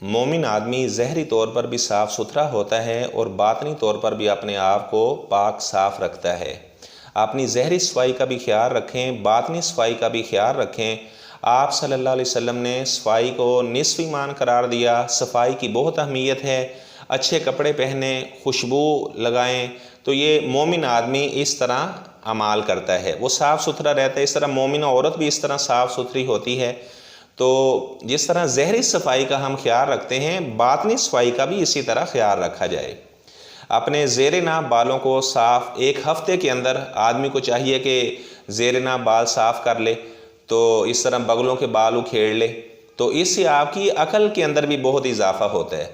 مومن آدمی ظاہری طور پر بھی صاف ستھرا ہوتا ہے اور باطنی طور پر بھی اپنے آپ کو پاک صاف رکھتا ہے۔ اپنی ظاہری صفائی کا بھی خیال رکھیں، باطنی صفائی کا بھی خیال رکھیں۔ آپ صلی اللہ علیہ وسلم نے صفائی کو نصف ایمان قرار دیا۔ صفائی کی بہت اہمیت ہے۔ اچھے کپڑے پہنیں، خوشبو لگائیں، تو یہ مومن آدمی اس طرح اعمال کرتا ہے، وہ صاف ستھرا رہتا ہے۔ اس طرح مومن عورت بھی اس طرح صاف ستھری ہوتی ہے۔ تو جس طرح ظاہری صفائی کا ہم خیال رکھتے ہیں، باطنی صفائی کا بھی اسی طرح خیال رکھا جائے۔ اپنے زیر ناف بالوں کو صاف ایک ہفتے کے اندر آدمی کو چاہیے کہ زیر ناف بال صاف کر لے، تو اس طرح بغلوں کے بال اکھیڑ لے، تو اس سے آپ کی عقل کے اندر بھی بہت اضافہ ہوتا ہے۔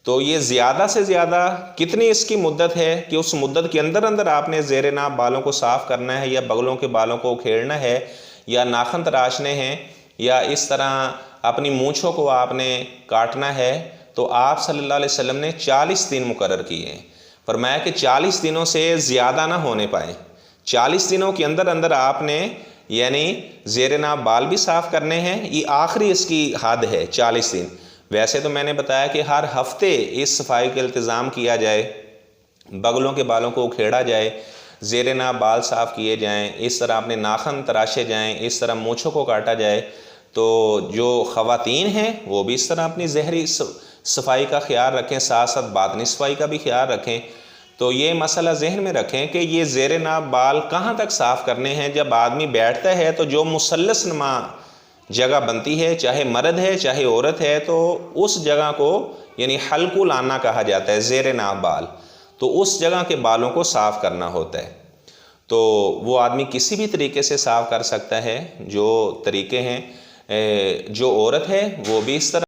تو یہ زیادہ سے زیادہ کتنی اس کی مدت ہے کہ اس مدت کے اندر اندر آپ نے زیر ناف بالوں کو صاف کرنا ہے، یا بغلوں کے بالوں کو اکھیڑنا ہے، یا ناخن تراشنے ہیں، یا اس طرح اپنی مونچھوں کو آپ نے کاٹنا ہے، تو آپ صلی اللہ علیہ وسلم نے 40 دن مقرر کیے ہیں۔ فرمایا کہ 40 دنوں سے زیادہ نہ ہونے پائیں۔ 40 دنوں کے اندر اندر آپ نے یعنی زیر ناف بال بھی صاف کرنے ہیں، یہ آخری اس کی حد ہے 40 دن۔ ویسے تو میں نے بتایا کہ ہر ہفتے اس صفائی کا التزام کیا جائے، بغلوں کے بالوں کو اکھیڑا جائے، زیر ناف بال صاف کیے جائیں، اس طرح اپنے ناخن تراشے جائیں، اس طرح مونچھوں کو کاٹا جائے۔ تو جو خواتین ہیں وہ بھی اس طرح اپنی ظاہری صفائی کا خیال رکھیں، ساتھ ساتھ باطنی صفائی کا بھی خیال رکھیں۔ تو یہ مسئلہ ذہن میں رکھیں کہ یہ زیر ناف بال کہاں تک صاف کرنے ہیں۔ جب آدمی بیٹھتا ہے تو جو مثلث نما جگہ بنتی ہے، چاہے مرد ہے چاہے عورت ہے، تو اس جگہ کو یعنی حلق لانا کہا جاتا ہے، زیر ناف بال، تو اس جگہ کے بالوں کو صاف کرنا ہوتا ہے۔ تو وہ آدمی کسی بھی طریقے سے صاف کر سکتا ہے، جو طریقے ہیں۔ جو عورت ہے وہ بھی اس طرح